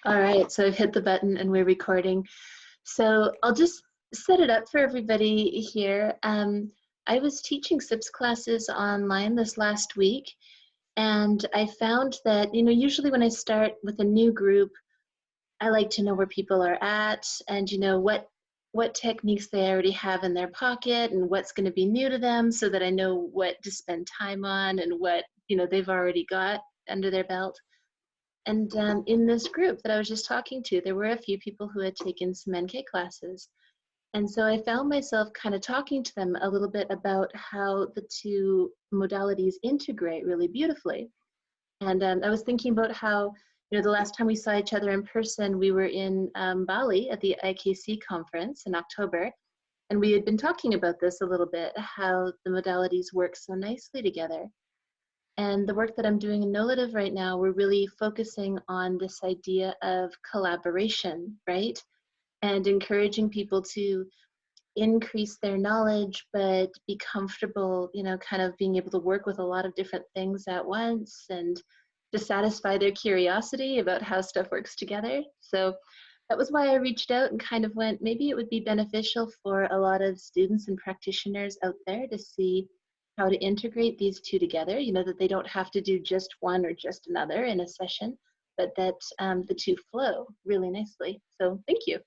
All right, so I've hit the button and we're recording. So I'll just set it up for everybody here. I was teaching SIPS classes online this last week, and I found that, usually when I start with a new group, I like to know where people are at and, what techniques they already have in their pocket and what's going to be new to them so that I know what to spend time on and what, they've already got under their belt. And in this group that I was just talking to, there were a few people who had taken some NK classes. And so I found myself kind of talking to them a little bit about how the two modalities integrate really beautifully. And I was thinking about how, the last time we saw each other in person, we were in Bali at the IKC conference in October. And we had been talking about this a little bit, how the modalities work so nicely together. And the work that I'm doing in Nolative right now, we're really focusing on this idea of collaboration, right? And encouraging people to increase their knowledge, but be comfortable, kind of being able to work with a lot of different things at once and to satisfy their curiosity about how stuff works together. So that was why I reached out and kind of went, maybe it would be beneficial for a lot of students and practitioners out there to see how to integrate these two together, that they don't have to do just one or just another in a session, but that the two flow really nicely. So thank you.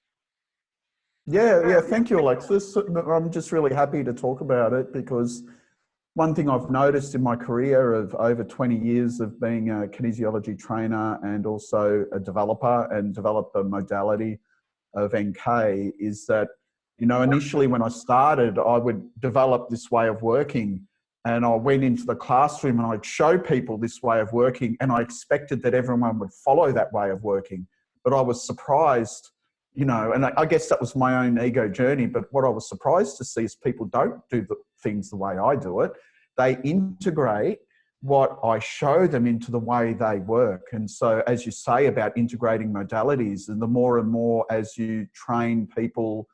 Yeah, thank you, Alexis. I'm just really happy to talk about it because one thing I've noticed in my career of over 20 years of being a kinesiology trainer and also a developer and develop a modality of NK is that, initially when I started, I would develop this way of working and I went into the classroom and I'd show people this way of working and I expected that everyone would follow that way of working. But I was surprised, and I guess that was my own ego journey, but what I was surprised to see is people don't do the things the way I do it. They integrate what I show them into the way they work. And so, as you say about integrating modalities, and the more and more as you train people,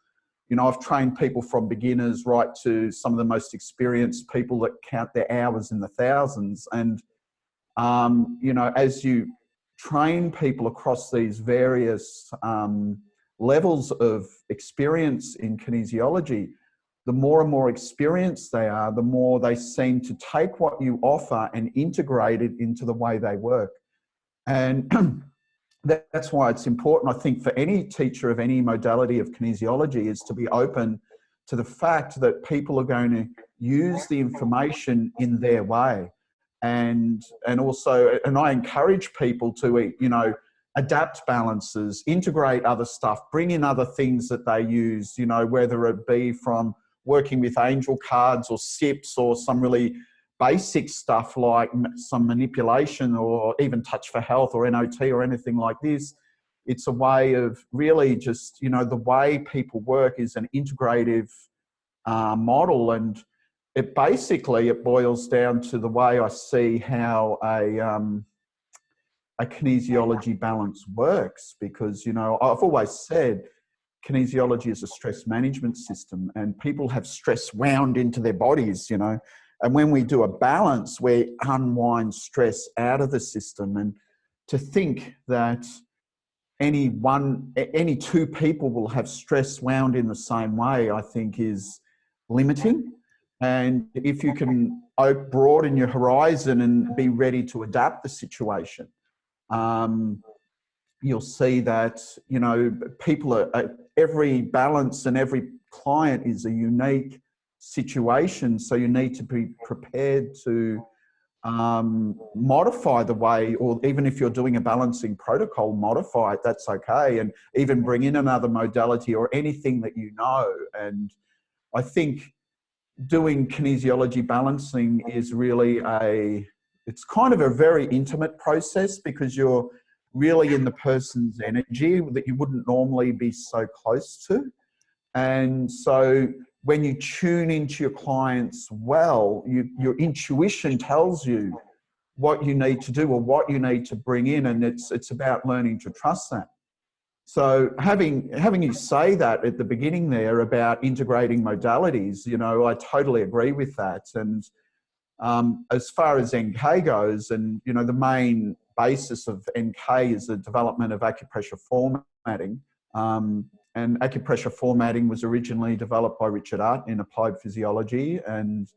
I've trained people from beginners right to some of the most experienced people that count their hours in the thousands. And, as you train people across these various levels of experience in kinesiology, the more and more experienced they are, the more they seem to take what you offer and integrate it into the way they work. And that's why it's important, I think, for any teacher of any modality of kinesiology is to be open to the fact that people are going to use the information in their way. And also, and I encourage people to, adapt balances, integrate other stuff, bring in other things that they use, whether it be from working with angel cards or SIPS or some really basic stuff like some manipulation or even touch for health or NOT or anything like this. It's a way of really just, the way people work is an integrative model. And it boils down to the way I see how a kinesiology balance works, because, I've always said kinesiology is a stress management system and people have stress wound into their bodies, and when we do a balance, we unwind stress out of the system. And to think that any two people will have stress wound in the same way, I think is limiting. And if you can broaden your horizon and be ready to adapt the situation, you'll see that, people are, every balance and every client is a unique situation. So you need to be prepared to modify the way, or even if you're doing a balancing protocol, modify it, that's okay. And even bring in another modality or anything that you know. And I think doing kinesiology balancing is really it's kind of a very intimate process because you're really in the person's energy that you wouldn't normally be so close to. And so when you tune into your clients well, your intuition tells you what you need to do or what you need to bring in, and it's about learning to trust that. So having you say that at the beginning there about integrating modalities, I totally agree with that. And as far as NK goes, and the main basis of NK is the development of acupressure formatting. And acupressure formatting was originally developed by Richard Arndt in applied physiology. And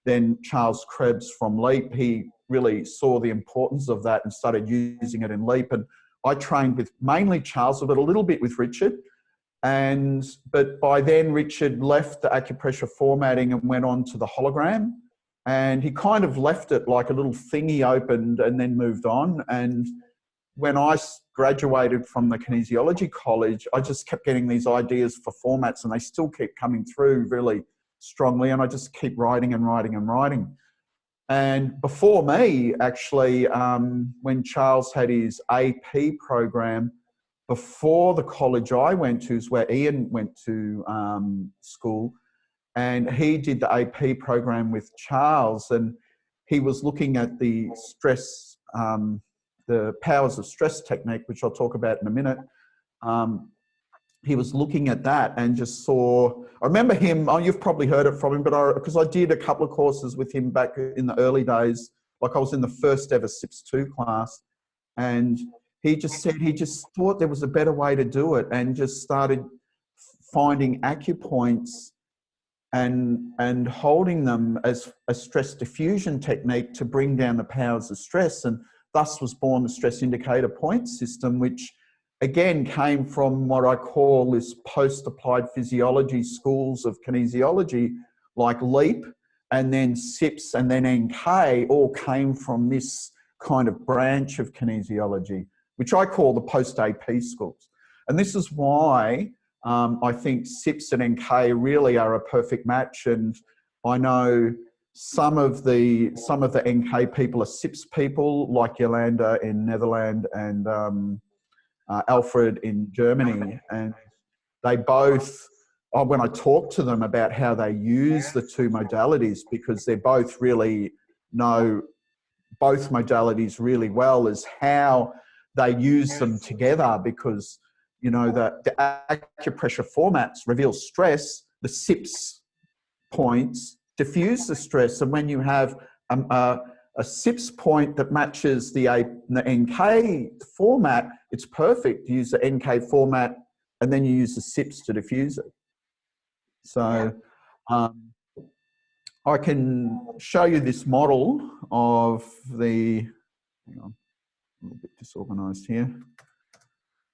then Charles Krebs from LEAP, he really saw the importance of that and started using it in LEAP. And I trained with mainly Charles, but a little bit with Richard. But by then Richard left the acupressure formatting and went on to the hologram. And he kind of left it like a little thing he opened and then moved on. And when I graduated from the Kinesiology College, I just kept getting these ideas for formats, and they still keep coming through really strongly. And I just keep writing and writing and writing. And before me, actually, when Charles had his AP program, before the college I went to is where Ian went to school, and he did the AP program with Charles, and he was looking at the stress, the powers of stress technique, which I'll talk about in a minute. He was looking at that and just saw, I remember him, oh, you've probably heard it from him, but because I did a couple of courses with him back in the early days, like I was in the first ever SIPS 2 class, and he just said he just thought there was a better way to do it, and just started finding acupoints and holding them as a stress diffusion technique to bring down the powers of stress. And thus was born the stress indicator point system, which again came from what I call this post-applied physiology schools of kinesiology, like LEAP and then SIPS and then NK, all came from this kind of branch of kinesiology, which I call the post-AP schools. And this is why I think SIPS and NK really are a perfect match. And I know some of the NK people are SIPS people, like Yolanda in Netherlands and Alfred in Germany. And they both, when I talk to them about how they use the two modalities, because they both really know both modalities really well, is how they use them together, because you know that the acupressure formats reveal stress, the SIPS points diffuse the stress, and when you have a SIPS point that matches the NK format, it's perfect. You use the NK format and then you use the SIPS to diffuse it. So I can show you this model of the, hang on, a little bit disorganized here.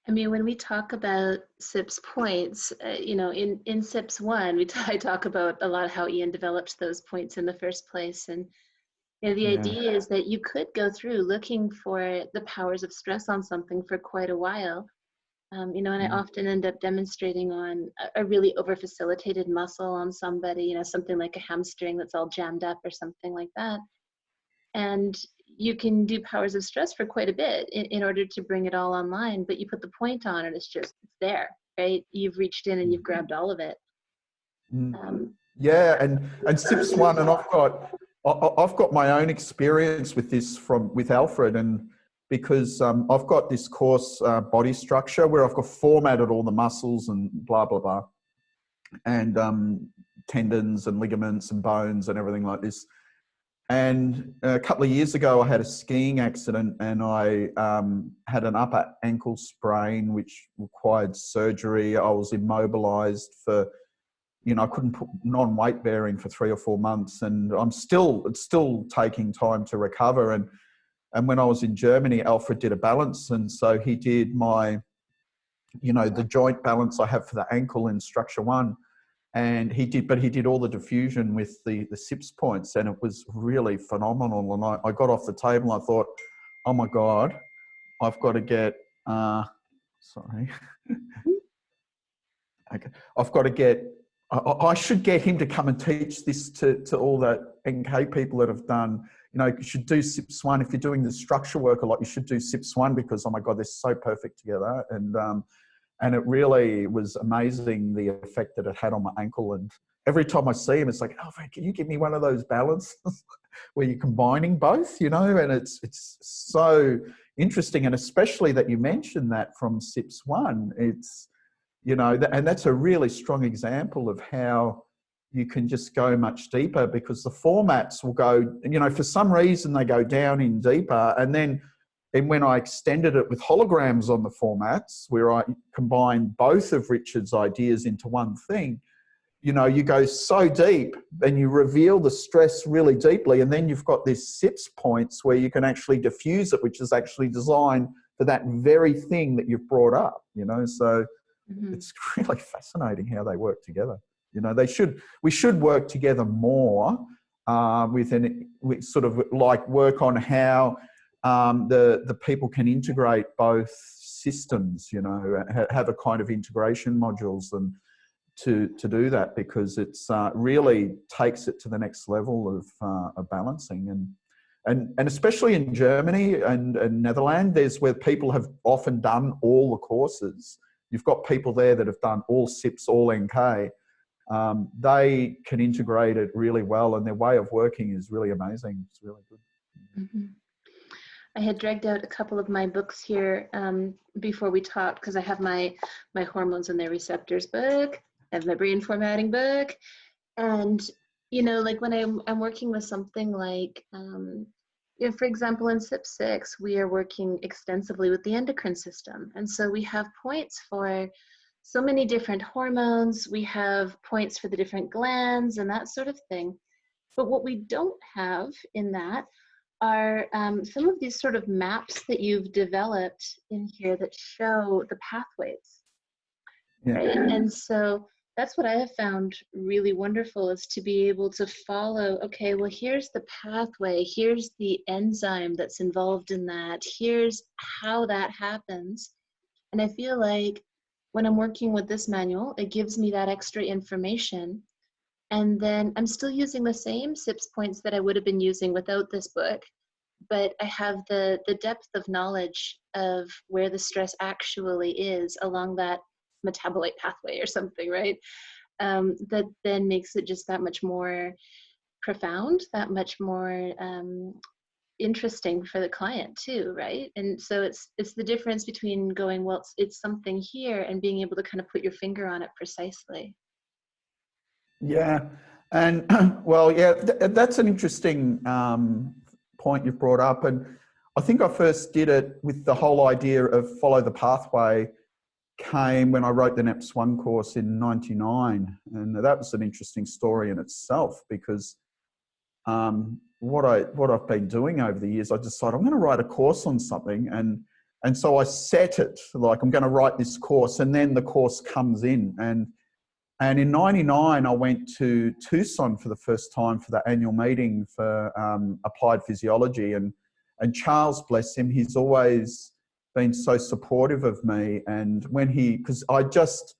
I mean, when we talk about SIPS points, you know, in SIPS 1, I talk about a lot of how Ian developed those points in the first place. And you know, the idea is that you could go through looking for the powers of stress on something for quite a while. You know, and I often end up demonstrating on a really over-facilitated muscle on somebody, you know, something like a hamstring that's all jammed up or something like that. And you can do powers of stress for quite a bit in order to bring it all online, but you put the point on and it's there, right? You've reached in and you've grabbed all of it. Yeah, and SIPS 1, and I've got my own experience with this with Alfred, and because I've got this course, Body Structure, where I've got formatted all the muscles and blah, blah, blah, and tendons and ligaments and bones and everything like this. And a couple of years ago, I had a skiing accident, and I had an upper ankle sprain, which required surgery. I was immobilized for, you know, I couldn't put non-weight bearing for 3 or 4 months, and it's still taking time to recover. And when I was in Germany, Alfred did a balance, and so he did my, you know, the joint balance I have for the ankle in Structure 1. And he did all the diffusion with the SIPS points, and it was really phenomenal. And I got off the table and I thought, oh my God, I've got to get, sorry. Okay. I should get him to come and teach this to all the NK people that have done, you know, you should do SIPS 1. If you're doing the structure work a lot, you should do SIPS 1, because, oh my God, they're so perfect together. And it really was amazing, the effect that it had on my ankle. And every time I see him, it's like, oh, can you give me one of those balances where you're combining both, you know? And it's so interesting. And especially that you mentioned that from SIPS 1, it's, you know, and that's a really strong example of how you can just go much deeper, because the formats will go, you know, for some reason they go down in deeper, and then And when I extended it with holograms on the formats, where I combined both of Richard's ideas into one thing, you know, you go so deep and you reveal the stress really deeply, and then you've got this SIPS points where you can actually diffuse it, which is actually designed for that very thing that you've brought up, you know. So it's really fascinating how they work together. You know, we should work together more we sort of like work on how the people can integrate both systems, you know, have a kind of integration modules and to do that, because it's really takes it to the next level of balancing. And especially in Germany and Netherlands, there's where people have often done all the courses. You've got people there that have done all SIPS, all NK. They can integrate it really well, and their way of working is really amazing. It's really good. Mm-hmm. I had dragged out a couple of my books here before we talked, because I have my hormones and their receptors book, I have my brain formatting book, and you know, like when I'm working with something like, you know, for example, in SIPS 6, we are working extensively with the endocrine system, and so we have points for so many different hormones, we have points for the different glands and that sort of thing. But what we don't have in that are some of these sort of maps that you've developed in here that show the pathways, right? And so that's what I have found really wonderful, is to be able to follow, okay, well, here's the pathway, here's the enzyme that's involved in that, here's how that happens. And I feel like when I'm working with this manual, it gives me that extra information. And then I'm still using the same SIPS points that I would have been using without this book, but I have the depth of knowledge of where the stress actually is along that metabolite pathway or something, right? That then makes it just that much more profound, that much more interesting for the client too, right? And so it's the difference between going, well, it's something here, and being able to kind of put your finger on it precisely. Yeah, and well, yeah, that's an interesting point you've brought up, and I think I first did it with the whole idea of follow the pathway came when I wrote the NEPS 1 course in '99, and that was an interesting story in itself, because what I've been doing over the years, I decided I'm going to write a course on something, and so I set it like I'm going to write this course, and then the course comes in, and in '99 I went to Tucson for the first time for the annual meeting for applied physiology, and Charles, bless him, he's always been so supportive of me, and because I just,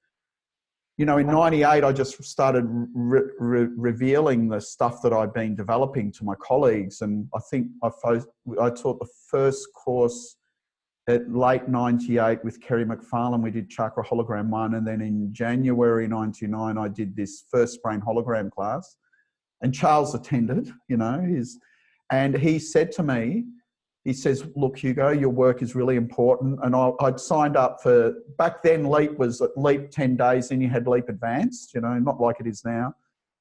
you know, in '98, I just started revealing the stuff that I'd been developing to my colleagues. And I think I taught the first course at late '98 with Kerry McFarlane. We did Chakra Hologram 1. And then in January '99, I did this first brain hologram class. And Charles attended, you know, and he said to me, he says, look, Hugo, your work is really important. And I'd signed up for, back then LEAP was at LEAP 10 days, and you had LEAP Advanced, you know, not like it is now.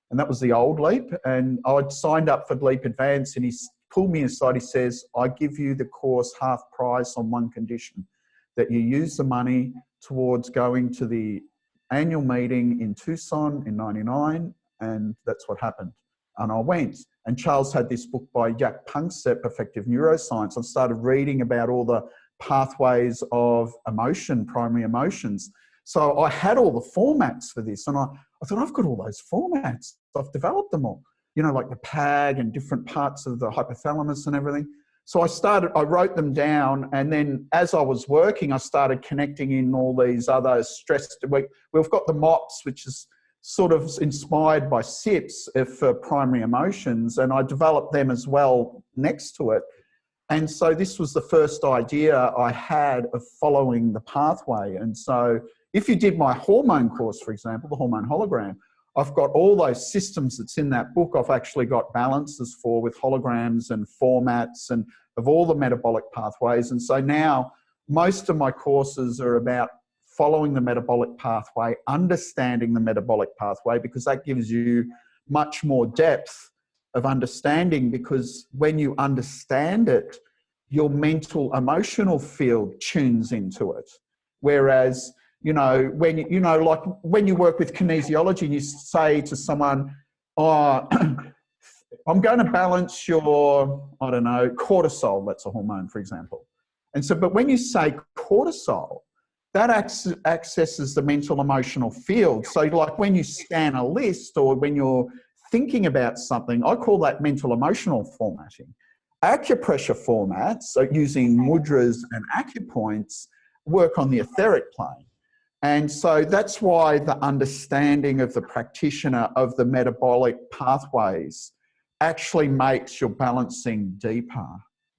And that was the old LEAP. And I'd signed up for LEAP Advanced, and he pulled me aside. He says, I give you the course half price on one condition, that you use the money towards going to the annual meeting in Tucson in '99. And that's what happened. And I went, and Charles had this book by Jack Panksepp, Effective Neuroscience. I started reading about all the pathways of emotion, primary emotions. So I had all the formats for this, and I thought, I've got all those formats. I've developed them all, you know, like the PAG and different parts of the hypothalamus and everything. So I wrote them down, and then as I was working, I started connecting in all these other stress. We've got the MOPS, which is sort of inspired by SIPS for primary emotions, and I developed them as well next to it. And so this was the first idea I had of following the pathway. And so if you did my hormone course, for example, the hormone hologram, I've got all those systems that's in that book. I've actually got balances for with holograms and formats and of all the metabolic pathways. And so now most of my courses are about following the metabolic pathway, understanding the metabolic pathway, because that gives you much more depth of understanding, because when you understand it, your mental emotional field tunes into it. Whereas, you know, when you know, like when you work with kinesiology and you say to someone, oh, I'm going to balance your, I don't know, cortisol, that's a hormone, for example. And so, but when you say cortisol, that accesses the mental emotional field. So like when you scan a list or when you're thinking about something, I call that mental emotional formatting. Acupressure formats, so using mudras and acupoints, work on the etheric plane. And so that's why the understanding of the practitioner of the metabolic pathways actually makes your balancing deeper.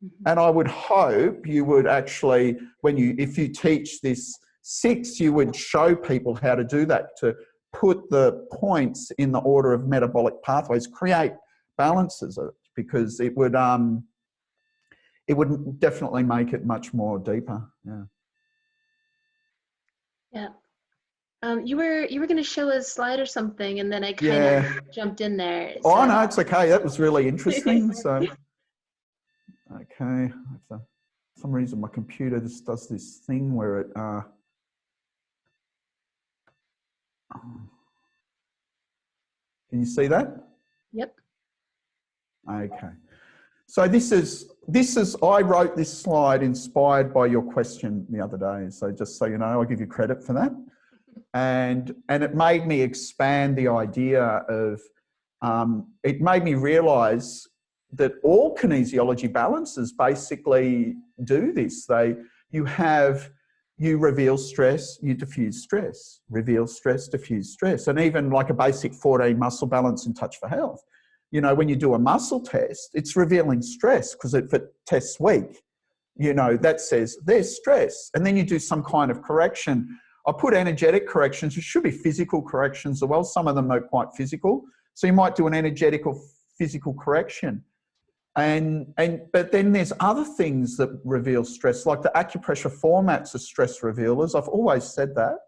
Mm-hmm. And I would hope you would actually, if you teach this SIPS, you would show people how to do that, to put the points in the order of metabolic pathways, create balances, because it would definitely make it much more deeper. Yeah. Yeah. You were going to show a slide or something, and then I kind of jumped in there. So. Oh no, it's okay. That was really interesting. So, okay. For some reason, my computer just does this thing where it. Can you see that? Yep. Okay. So this is I wrote this slide inspired by your question the other day. So just so you know, I'll give you credit for that. And it made me expand the idea of, it made me realise that all kinesiology balances basically do this. You reveal stress, you diffuse stress, reveal stress, diffuse stress. And even like a basic 14 muscle balance in Touch for Health. You know, when you do a muscle test, it's revealing stress, because if it tests weak, you know, that says there's stress. And then you do some kind of correction. I put energetic corrections, which should be physical corrections as well. Some of them are quite physical. So you might do an energetic or physical correction. But then there's other things that reveal stress, like the acupressure formats are stress revealers. I've always said that,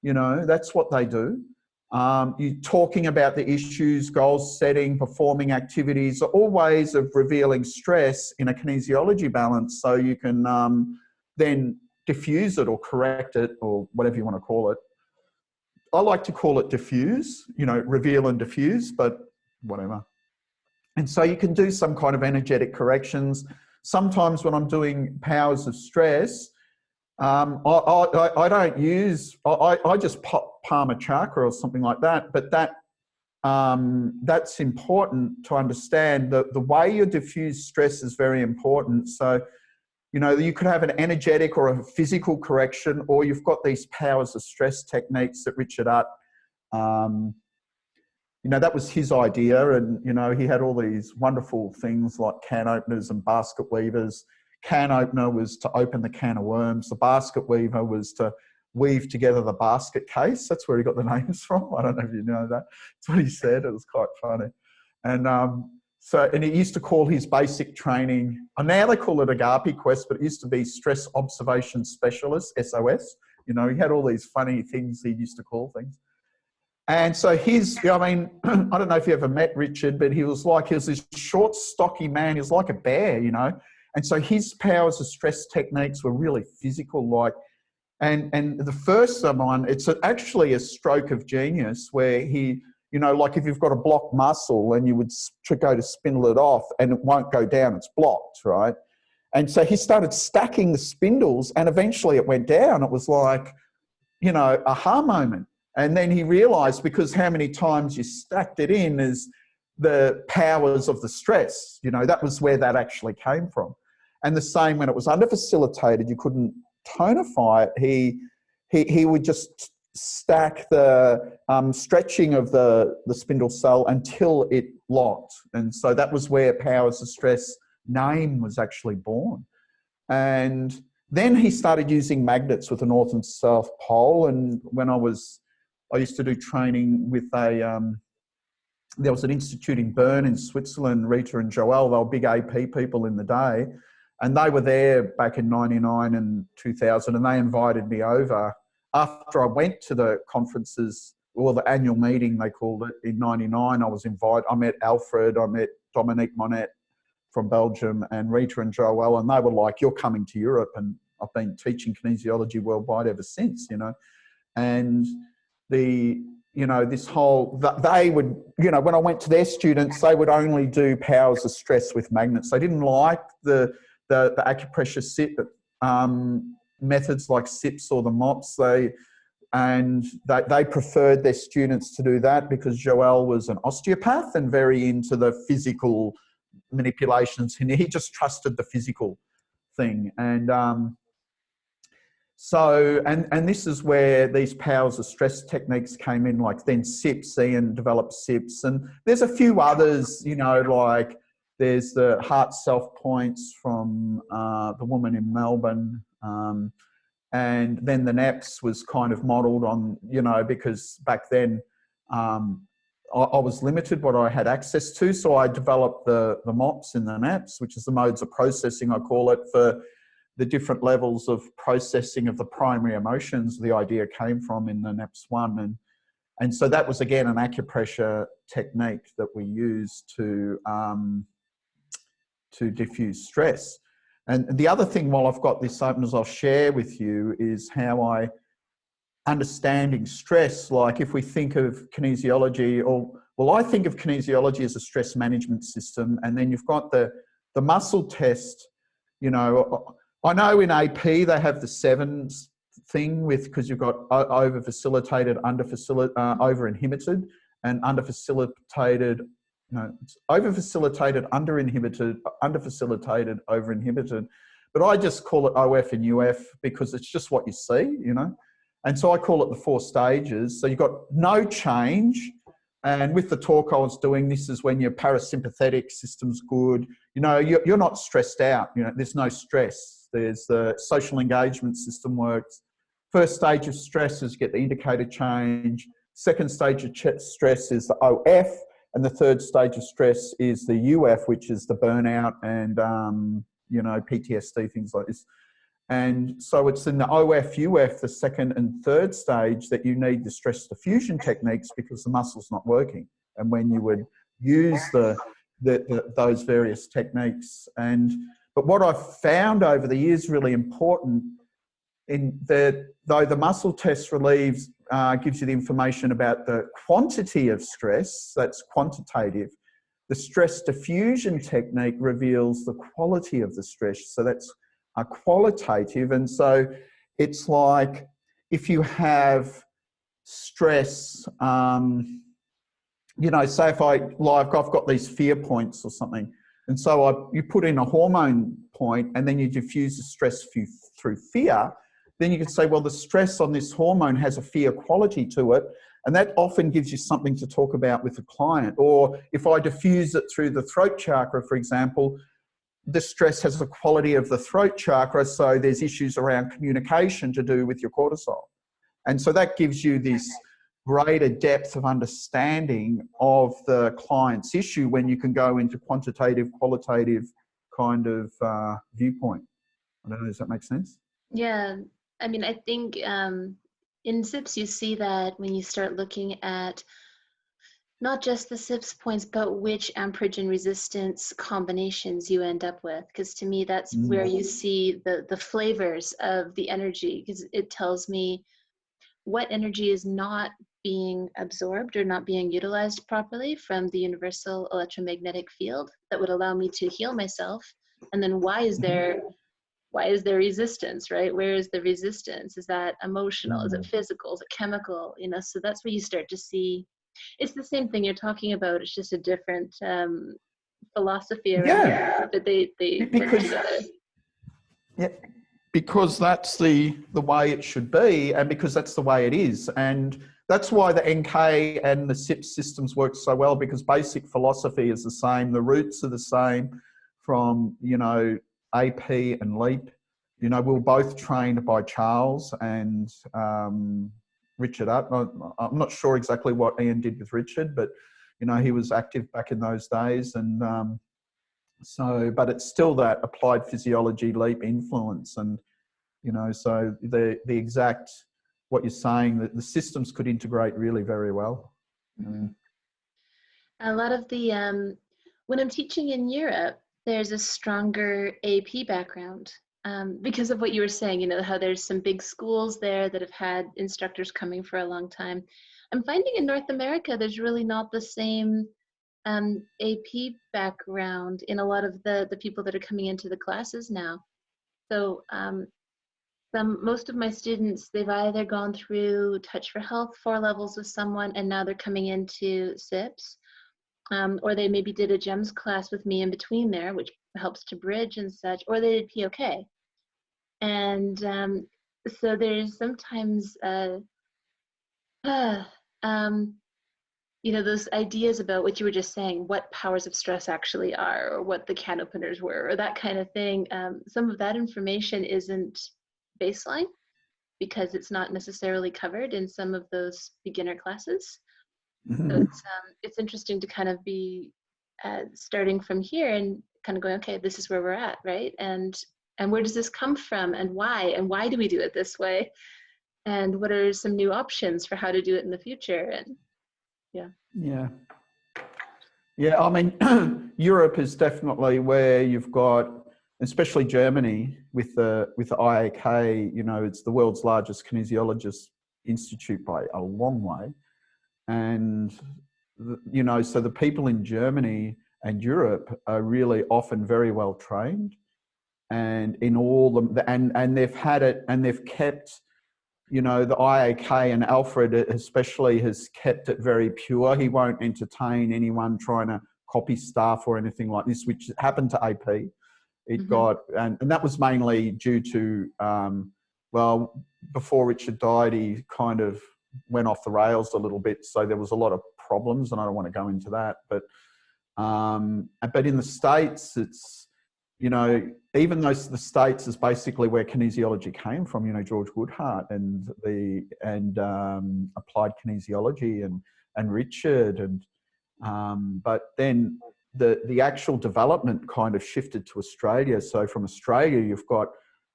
you know, that's what they do. You're talking about the issues, goals setting, performing activities are all ways of revealing stress in a kinesiology balance, so you can then diffuse it or correct it or whatever you want to call it. I like to call it diffuse, you know, reveal and diffuse, but whatever. And so you can do some kind of energetic corrections. Sometimes when I'm doing powers of stress, I don't use, I just pop palmar chakra or something like that. But that's important to understand. The way you diffuse stress is very important. So, you know, you could have an energetic or a physical correction, or you've got these powers of stress techniques that Richard Utt, you know, that was his idea. And, you know, he had all these wonderful things like can openers and basket weavers. Can opener was to open the can of worms. The basket weaver was to weave together the basket case. That's where he got the names from. I don't know if you know that. That's what he said. It was quite funny. And and he used to call his basic training, now they call it Agape Quest, but it used to be Stress Observation Specialist, SOS. You know, he had all these funny things he used to call things. And so I mean, I don't know if you ever met Richard, but he was this short, stocky man. He was like a bear, you know. And so his powers of stress techniques were really physical, like, and the first one, it's actually a stroke of genius where he, you know, like if you've got a blocked muscle and you would go to spindle it off and it won't go down, it's blocked, right? And so he started stacking the spindles and eventually it went down. It was like, you know, aha moment. And then he realized, because how many times you stacked it in is the powers of the stress, you know, that was where that actually came from. And the same when it was under-facilitated, you couldn't tonify it. He would just stack the stretching of the spindle cell until it locked. And so that was where powers of stress name was actually born. And then he started using magnets with the North and South Pole. And when I used to do training with there was an institute in Bern in Switzerland, Rita and Joelle, they were big AP people in the day. And they were there back in 99 and 2000, and they invited me over. After I went to the conferences, or the annual meeting, they called it, in 99, I was invited. I met Alfred, I met Dominique Monette, from Belgium, and Rita and Joel, and they were like, "You're coming to Europe," and I've been teaching kinesiology worldwide ever since, and this whole, they would, when I went to their students, they would only do powers of stress with magnets. They didn't like the acupressure methods like SIPS or the MOPS. They preferred their students to do that because Joel was an osteopath and very into the physical manipulations, and he just trusted the physical thing. And this is where these powers of stress techniques came in, like then SIPS. Ian developed SIPS, and there's a few others, like there's the heart self points from the woman in Melbourne, and then the NAPS was kind of modelled on, because back then I was limited what I had access to, so I developed the MOPS in the NAPS, which is the modes of processing, I call it, for the different levels of processing of the primary emotions the idea came from in the NAPS 1. And so that was, again, an acupressure technique that we used to diffuse stress. And the other thing, while I've got this open, as I'll share with you, is how I, understanding stress, like if we think of kinesiology, I think of kinesiology as a stress management system, and then you've got the muscle test. I know in AP they have the 7 thing because you've got over-facilitated, over-inhibited, and under-facilitated, it's over-facilitated, under-inhibited, under-facilitated, over-inhibited. But I just call it OF and UF because it's just what you see, And so I call it the 4 stages. So you've got no change. And with the talk I was doing, this is when your parasympathetic system's good. You're not stressed out. There's no stress. There's the social engagement system works. First stage of stress is you get the indicator change. Second stage of stress is the OF. And the third stage of stress is the UF, which is the burnout and, PTSD, things like this. And so it's in the OF, UF, the second and third stage, that you need the stress diffusion techniques because the muscle's not working. And when you would use those various techniques. But what I've found over the years really important, though the muscle test relieves, gives you the information about the quantity of stress, that's quantitative. The stress diffusion technique reveals the quality of the stress, so that's a qualitative. And so it's like if you have stress, say if I've got these fear points or something, and so you put in a hormone point and then you diffuse the stress through fear, then you can say, well, the stress on this hormone has a fear quality to it, and that often gives you something to talk about with the client. Or if I diffuse it through the throat chakra, for example, the stress has the quality of the throat chakra, so there's issues around communication to do with your cortisol. And so that gives you this greater depth of understanding of the client's issue when you can go into quantitative, qualitative kind of viewpoint. I don't know, does that make sense? Yeah, I mean, I think in SIPS you see that when you start looking at not just the SIPS points, but which amperage and resistance combinations you end up with. Because to me, that's where you see the flavors of the energy, because it tells me what energy is not being absorbed or not being utilized properly from the universal electromagnetic field that would allow me to heal myself. And then why is there resistance, right? Where is the resistance? Is that emotional? Is it physical? Is it chemical? So that's where you start to see. It's the same thing you're talking about. It's just a different philosophy around it, but they work together. Yeah, because that's the way it should be, and because that's the way it is. And that's why the NK and the SIPS systems work so well, because basic philosophy is the same. The roots are the same from, AP and LEAP. We were both trained by Charles and Richard up. I'm not sure exactly what Ian did with Richard, but he was active back in those days, and but it's still that applied physiology LEAP influence, and so the exact what you're saying, that the systems could integrate really very well. A lot of the when I'm teaching in Europe, there's a stronger AP background because of what you were saying, you know, how there's some big schools there that have had instructors coming for a long time. I'm finding in North America, there's really not the same AP background in a lot of the people that are coming into the classes now. So most of my students, they've either gone through Touch for Health 4 levels with someone, and now they're coming into SIPS, or they maybe did a GEMS class with me in between there, which helps to bridge and such, or they did POK. And so there's sometimes, you know, those ideas about what you were just saying, what powers of stress actually are, or what the can openers were, or that kind of thing. Some of that information isn't baseline because it's not necessarily covered in some of those beginner classes. So it's interesting to kind of be starting from here and kind of going, okay, this is where we're at, right? And where does this come from, and why do we do it this way? And what are some new options for how to do it in the future? And yeah, I mean, Europe is definitely where you've got, especially Germany with the IAK, you know, it's the world's largest kinesiologist institute by a long way. And, you know, so the people in Germany and Europe are really often very well trained, and in all the, and they've had it, and they've kept, you know, the IAK, and Alfred especially has kept it very pure. He won't entertain anyone trying to copy stuff or anything like this, which happened to AP. It got, and that was mainly due to, well, before Richard died, he kind of went off the rails a little bit. So there was a lot of problems, and I don't want to go into that. But in the States, it's, you know, even though the States is basically where kinesiology came from, you know, George Woodhart and applied kinesiology and Richard, and but then the actual development kind of shifted to Australia. So from Australia, you've got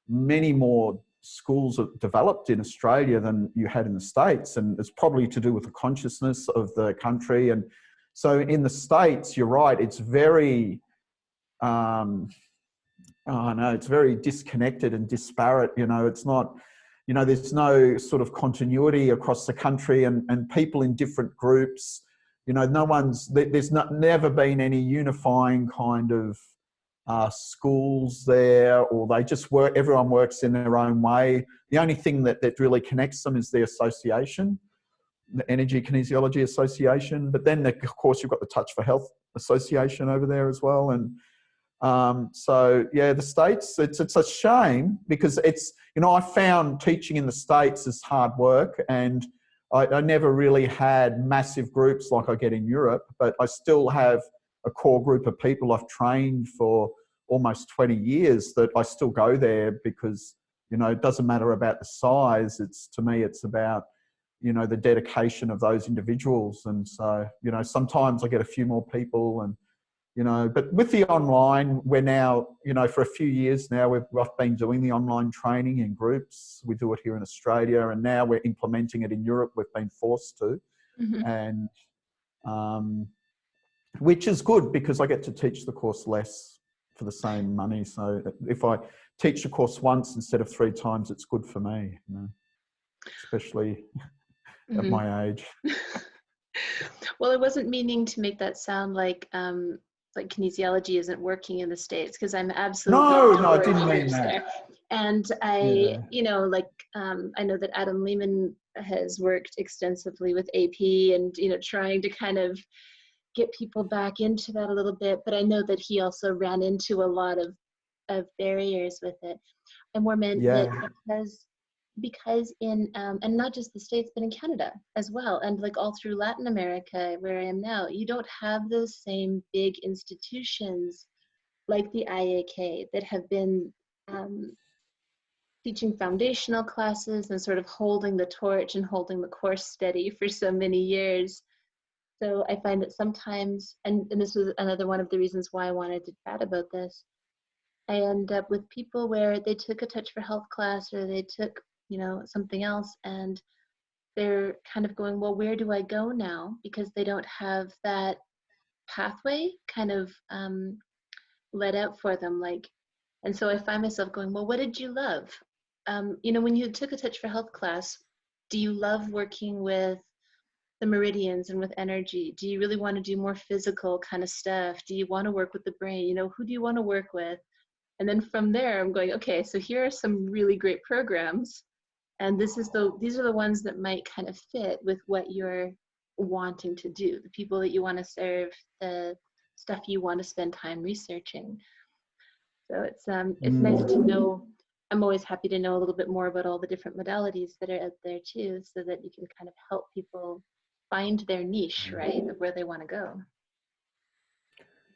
many more schools developed in Australia than you had in the States, and it's probably to do with the consciousness of the country. And so in the States, you're right, it's very it's very disconnected and disparate. You know, it's not, you know, there's no sort of continuity across the country, and people in different groups, you know, there's never been any unifying kind of schools there, or they just work, everyone works in their own way. The only thing that really connects them is the association, the Energy Kinesiology Association. But then, of course, you've got the Touch for Health Association over there as well. And so, yeah, the States, it's a shame, because it's, you know, I found teaching in the States is hard work, and I never really had massive groups like I get in Europe, but I still have a core group of people I've trained for almost 20 years that I still go there, because, you know, it doesn't matter about the size. To me, it's about, you know, the dedication of those individuals. And so, you know, sometimes I get a few more people, and, you know, but with the online, we're now, you know, for a few years now, we've been doing the online training in groups. We do it here in Australia, and now we're implementing it in Europe. We've been forced to, and which is good, because I get to teach the course less for the same money. So if I teach the course once instead of 3 times, it's good for me, you know, especially at my age. Well, I wasn't meaning to make that sound like kinesiology isn't working in the States, because I'm absolutely no, I didn't mean that. there. And you know, like I know that Adam Lehman has worked extensively with AP, and, you know, trying to kind of get people back into that a little bit. But I know that he also ran into a lot of barriers with it. I more meant that because in and not just the States, but in Canada as well, and like all through Latin America, where I am now, you don't have those same big institutions like the IAK that have been teaching foundational classes and sort of holding the torch and holding the course steady for so many years. So I find that sometimes, and this was another one of the reasons why I wanted to chat about this, I end up with people where they took a Touch for Health class, or they took, you know, something else, and they're kind of going, well, where do I go now? Because they don't have that pathway kind of let out for them. Like, and so I find myself going, well, what did you love? You know, when you took a Touch for Health class, do you love working with the meridians and with energy? Do you really want to do more physical kind of stuff? Do you want to work with the brain? You know, who do you want to work with? And then from there, I'm going, okay, so here are some really great programs, and these are the ones that might kind of fit with what you're wanting to do, the people that you want to serve, the stuff you want to spend time researching. So it's nice to know. I'm always happy to know a little bit more about all the different modalities that are out there too, so that you can kind of help people find their niche, right, of where they want to go.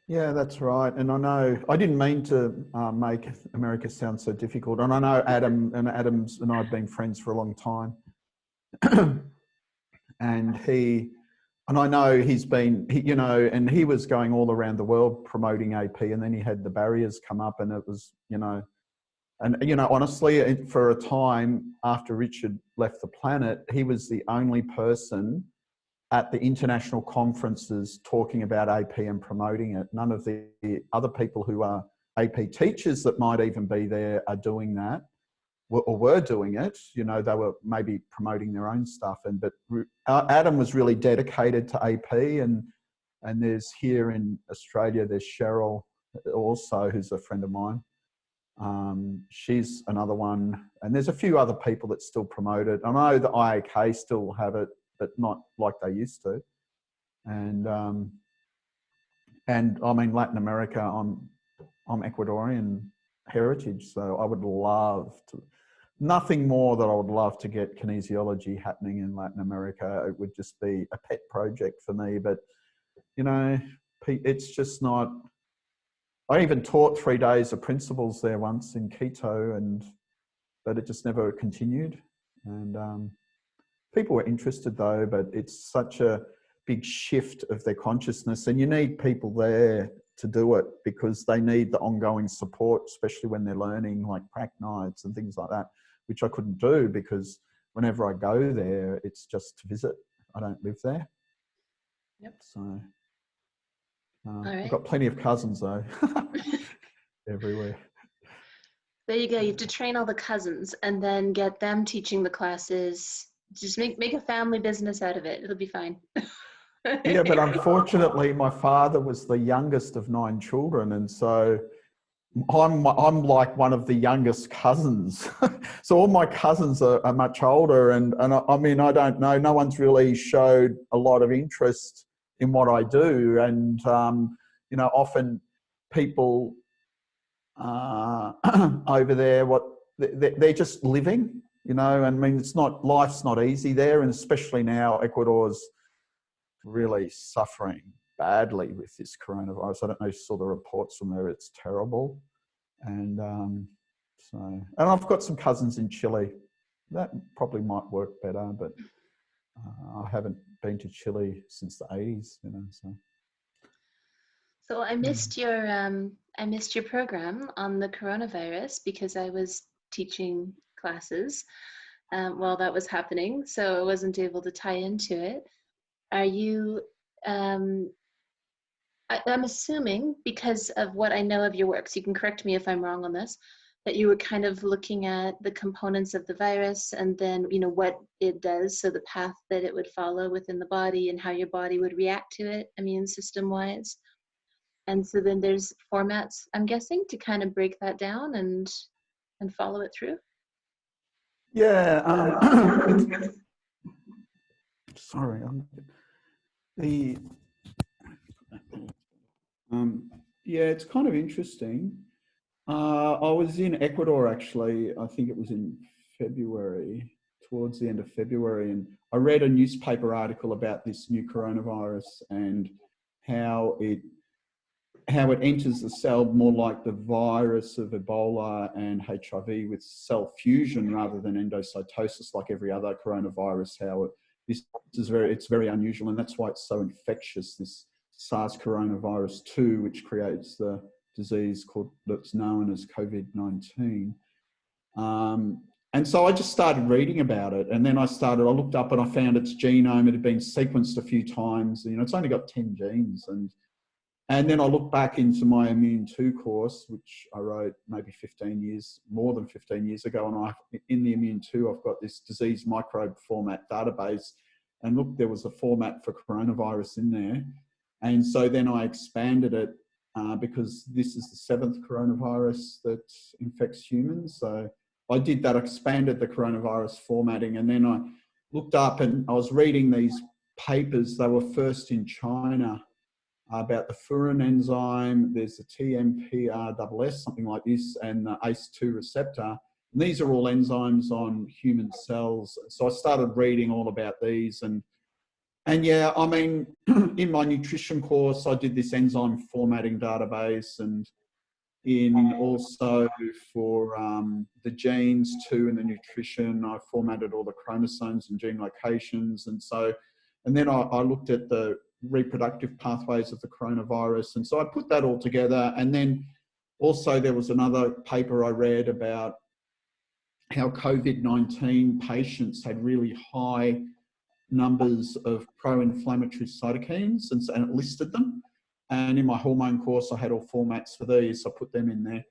Yeah, that's right. And I know, I didn't mean to make America sound so difficult. And I know Adams and I have been friends for a long time. And I know he's been, you know, and he was going all around the world promoting AP, and then he had the barriers come up, and it was, you know, and, you know, honestly, for a time after Richard left the planet, he was the only person at the international conferences talking about AP and promoting it. None of the other people who are AP teachers that might even be there are doing that, or were doing it. You know, they were maybe promoting their own stuff. But Adam was really dedicated to AP, and there's here in Australia, there's Cheryl also, who's a friend of mine. She's another one, and there's a few other people that still promote it. I know the IAK still have it, but not like they used to. And I mean, Latin America, I'm Ecuadorian heritage, so I would love to, nothing more that I would love to get kinesiology happening in Latin America. It would just be a pet project for me, but you know, it's just not. I even taught 3 days of principles there once in Quito, but it just never continued. And people were interested though, but it's such a big shift of their consciousness, and you need people there to do it because they need the ongoing support, especially when they're learning, like prac nights and things like that, which I couldn't do because whenever I go there, it's just to visit. I don't live there. Yep. So right. I've got plenty of cousins though, everywhere. There you go. You have to train all the cousins and then get them teaching the classes. Just make a family business out of it. It'll be fine. Yeah, but unfortunately, my father was the youngest of 9 children, and so I'm like one of the youngest cousins. So all my cousins are much older, and I mean, I don't know. No one's really showed a lot of interest in what I do, and you know, often people over there, they're just living, you know. And I mean, life's not easy there, and especially now, Ecuador's really suffering badly with this coronavirus. I don't know if you saw the reports from there. It's terrible. And and I've got some cousins in Chile. That probably might work better, but I haven't been to Chile since the 80s, you know. So I missed your program on the coronavirus because I was teaching classes while that was happening, so I wasn't able to tie into it. Are you? I'm assuming, because of what I know of your work, so you can correct me if I'm wrong on this, that you were kind of looking at the components of the virus and then, you know, what it does, so the path that it would follow within the body and how your body would react to it, immune system wise. And so then there's formats, I'm guessing, to kind of break that down and follow it through. Yeah. Sorry. Yeah, it's kind of interesting. I was in Ecuador actually. I think it was in February, towards the end of February, and I read a newspaper article about this new coronavirus and how it enters the cell more like the virus of Ebola and HIV, with cell fusion rather than endocytosis like every other coronavirus. It's very unusual, and that's why it's so infectious, this SARS coronavirus 2, which creates the disease that's known as COVID-19. And so I just started reading about it, and then I looked up and I found its genome. It had been sequenced a few times. You know, it's only got 10 genes, and And then I look back into my Immune 2 course, which I wrote maybe more than 15 years ago. And in the Immune 2, I've got this disease microbe format database. And look, there was a format for coronavirus in there. And so then I expanded it because this is the 7th coronavirus that infects humans. So I did that, expanded the coronavirus formatting. And then I looked up and I was reading these papers. They were first in China about the furin enzyme. There's the TMPRSS, something like this, and the ACE2 receptor. And these are all enzymes on human cells. So I started reading all about these. And yeah, I mean, in my nutrition course, I did this enzyme formatting database, and in also for the genes too, in the nutrition, I formatted all the chromosomes and gene locations. And then I looked at the reproductive pathways of the coronavirus. And so I put that all together. And then also there was another paper I read about how COVID-19 patients had really high numbers of pro-inflammatory cytokines, and it listed them. And in my hormone course, I had all formats for these, so I put them in there.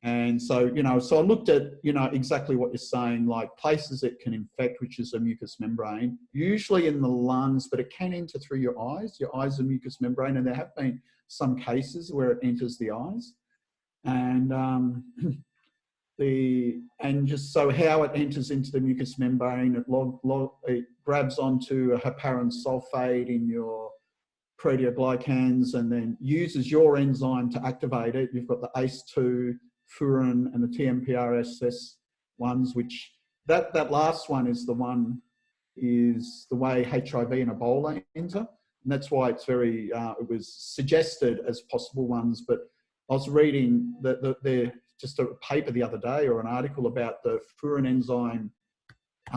And so, so I looked at, exactly what you're saying, like places it can infect, which is a mucous membrane, usually in the lungs, but it can enter through your eyes. Your eyes are mucous membrane, and there have been some cases where it enters the eyes. And just so how it enters into the mucous membrane, it grabs onto a heparan sulfate in your proteoglycans and then uses your enzyme to activate it. You've got the ACE2, furin, and the TMPRSS ones, which that last one is the way HIV and Ebola enter. And that's why it's very, it was suggested as possible ones. But I was reading just a paper the other day, or an article about the furin enzyme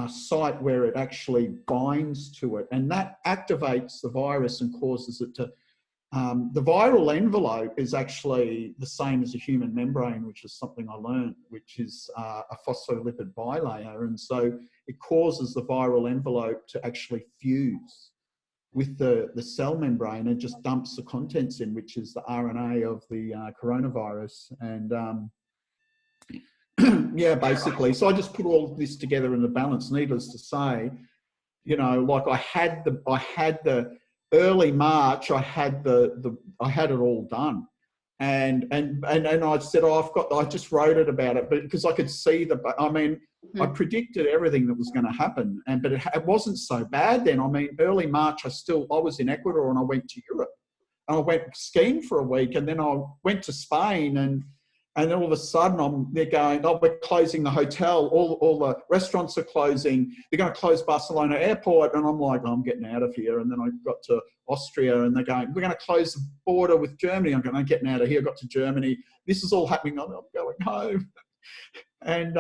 site where it actually binds to it, and that activates the virus and causes it to. The viral envelope is actually the same as a human membrane, which is something I learned, which is a phospholipid bilayer, and so it causes the viral envelope to actually fuse with the cell membrane and just dumps the contents in, which is the RNA of the coronavirus. And yeah, basically. So I just put all of this together in a balance. Needless to say, like I had the early March, I had it all done, and I said, I just wrote it about it, but because I could see I predicted everything that was going to happen, but it wasn't so bad then. I mean, early March, I was in Ecuador and I went to Europe, and I went skiing for a week, and then I went to Spain, and then all of a sudden they're going, oh, we're closing the hotel, all the restaurants are closing, they're going to close Barcelona airport. And I'm like, oh, I'm getting out of here. And then I got to Austria and they're going, we're going to close the border with Germany. I'm going, I'm getting out of here. I got to Germany. This is all happening. I'm going home. And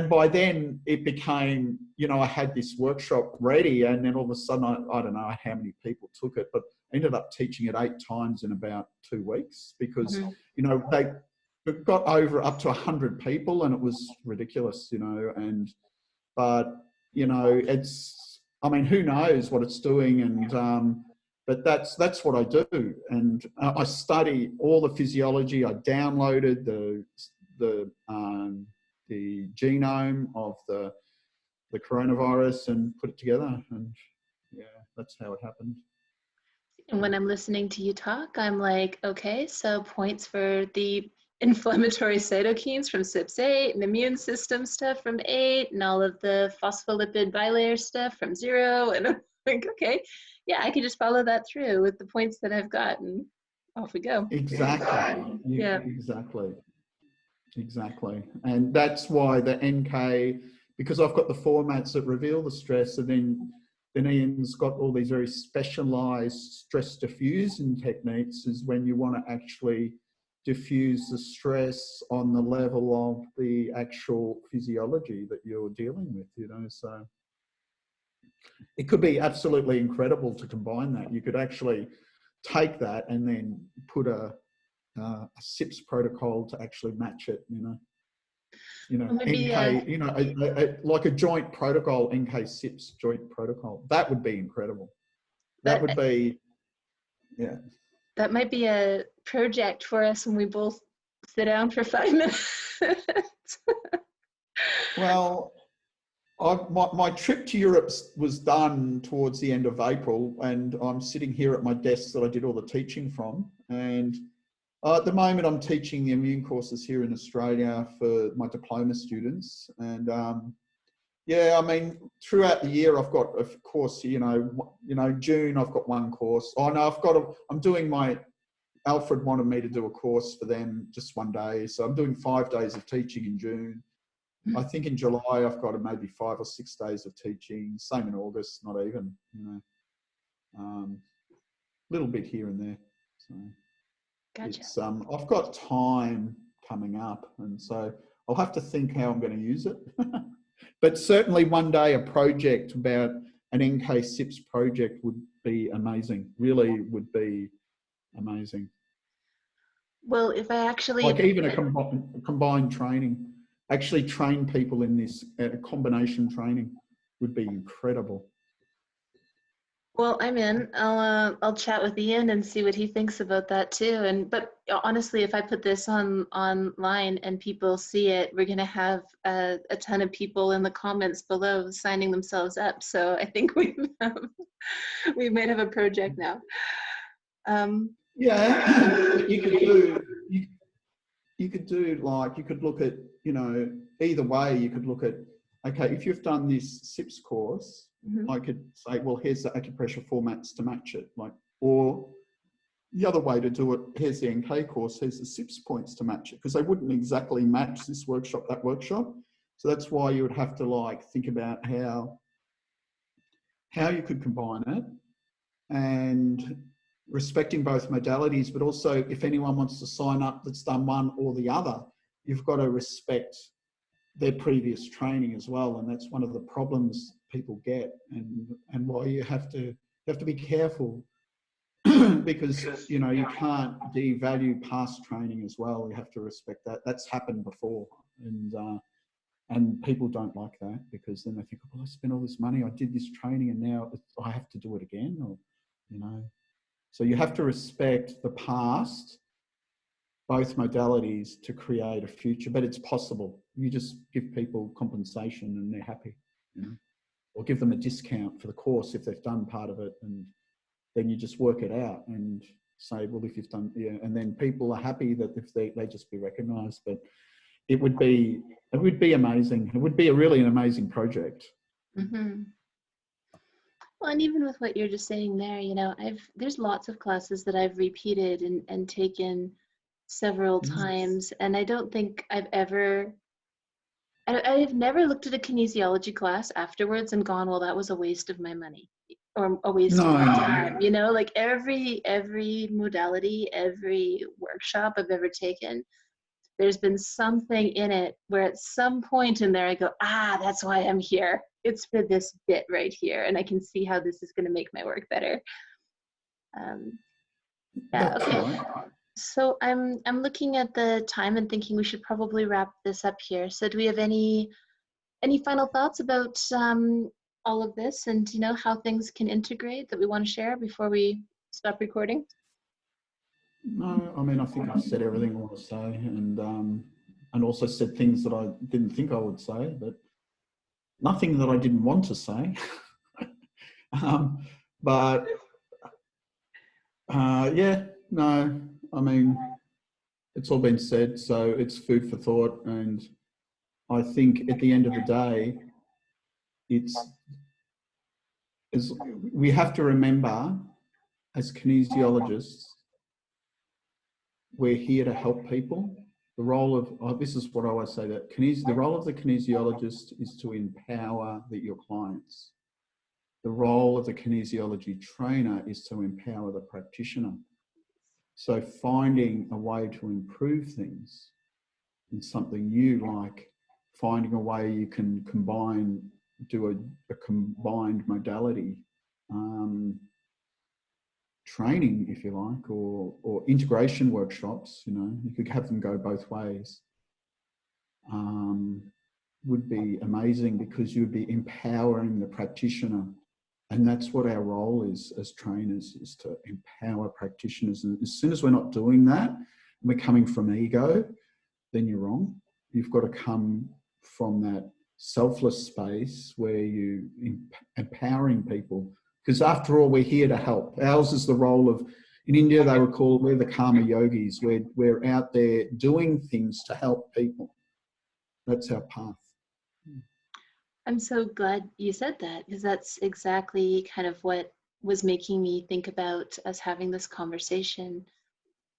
by then it became, I had this workshop ready, and then all of a sudden, I don't know how many people took it, but I ended up teaching it 8 times in about 2 weeks because, they got up to 100 people, and it was ridiculous, but who knows what it's doing, and but that's what I do, and I study all the physiology. I downloaded the genome of the coronavirus and put it together, and yeah, that's how it happened. And when I'm listening to you talk, I'm like, okay, so points for the inflammatory cytokines from SIPS8 and immune system stuff from 8 and all of the phospholipid bilayer stuff from 0. And I'm like, okay, yeah, I can just follow that through with the points that I've got, and off we go. Exactly. Yeah, exactly. And that's why the NK, because I've got the formats that reveal the stress, and then Ian's got all these very specialized stress diffusion techniques, is when you want to actually diffuse the stress on the level of the actual physiology that you're dealing with, so it could be absolutely incredible to combine that. You could actually take that and then put a SIPS protocol to actually match it, Maybe, NK, like a joint protocol, NK SIPS joint protocol. That would be incredible. That would be, yeah. That might be a project for us when we both sit down for 5 minutes. Well, my trip to Europe was done towards the end of April, and I'm sitting here at my desk that I did all the teaching from. And at the moment, I'm teaching the immune courses here in Australia for my diploma students. And yeah, I mean, throughout the year, I've got a course. June I've got one course. Oh no, I'm doing my. Alfred wanted me to do a course for them just one day, so I'm doing 5 days of teaching in June. I think in July I've got maybe 5 or 6 days of teaching. Same in August, not even, little bit here and there. So Gotcha. it's I've got time coming up, and so I'll have to think how I'm going to use it. But certainly one day a project about an NK SIPS project would be amazing. Really would be amazing. Well, if I actually like even a combined training, actually train people in this combination training would be incredible. Well, I'm in. I'll chat with Ian and see what he thinks about that too. But honestly, if I put this online and people see it, we're gonna have a ton of people in the comments below signing themselves up. So I think we might have a project now. Yeah, you could look at, either way. You could look at, okay, if you've done this SIPS course, I could say, well, here's the acupressure formats to match it. Or the other way to do it, here's the NK course, here's the SIPS points to match it, because they wouldn't exactly match this workshop, that workshop. So that's why you would have to think about how you could combine it, and respecting both modalities, but also if anyone wants to sign up that's done one or the other, you've got to respect their previous training as well. And that's one of the problems people get, and why you have to be careful because you can't devalue past training as well. You have to respect that. That's happened before, and people don't like that, because then they think, well, I spent all this money, I did this training, and now I have to do it again, or So you have to respect the past, both modalities, to create a future, but it's possible. You just give people compensation and they're happy, or give them a discount for the course if they've done part of it, and then you just work it out and say, well, if you've done, and then people are happy that if they just be recognised. But it would be amazing. It would be an amazing project. Mm-hmm. Well, and even with what you're just saying there, there's lots of classes that I've repeated and taken several times, and I don't think I've never looked at a kinesiology class afterwards and gone, well, that was a waste of my money or a waste of my time. Every modality, every workshop I've ever taken, there's been something in it where at some point in there I go, that's why I'm here. It's for this bit right here, and I can see how this is going to make my work better. Okay. Right. So I'm looking at the time and thinking we should probably wrap this up here. So do we have any final thoughts about all of this, and how things can integrate that we want to share before we stop recording? No, I mean, I think I've said everything I want to say, and also said things that I didn't think I would say, but nothing that I didn't want to say. But yeah, no, I mean, it's all been said, so it's food for thought. And I think at the end of the day, we have to remember, as kinesiologists, we're here to help people. The role of, this is what I always say, that the role of the kinesiologist is to empower your clients. The role of the kinesiology trainer is to empower the practitioner. So finding a way to improve things in something new, like finding a way you can do a combined modality training, if you like, or integration workshops, you could have them go both ways, would be amazing, because you'd be empowering the practitioner And that's what our role is as trainers, is to empower practitioners. And as soon as we're not doing that, and we're coming from ego, then you're wrong. You've got to come from that selfless space where you empowering people. Because after all, we're here to help. Ours is the role of, in India, they would call, we're the karma yogis. We're out there doing things to help people. That's our path. I'm so glad you said that, because that's exactly kind of what was making me think about us having this conversation.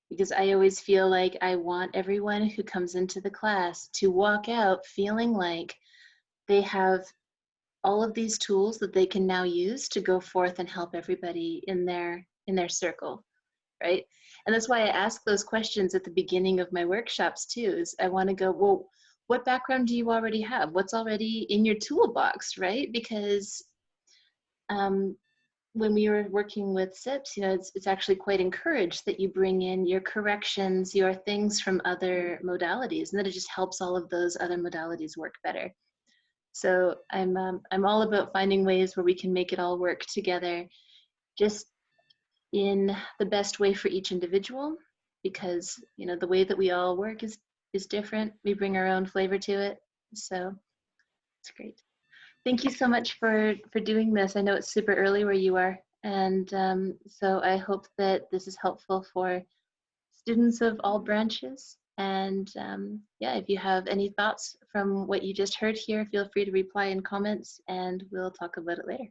Because I always feel like I want everyone who comes into the class to walk out feeling like they have all of these tools that they can now use to go forth and help everybody in their circle, right? And that's why I ask those questions at the beginning of my workshops too, is I want to go, well, what background do you already have? What's already in your toolbox, right? Because when we were working with SIPS, it's actually quite encouraged that you bring in your corrections, your things from other modalities, and that it just helps all of those other modalities work better. So I'm all about finding ways where we can make it all work together, just in the best way for each individual, because the way that we all work is different. We bring our own flavor to it, so it's great. Thank you so much for doing this. I know it's super early where you are, and so I hope that this is helpful for students of all branches. And yeah, if you have any thoughts from what you just heard here, feel free to reply in comments, and we'll talk about it later.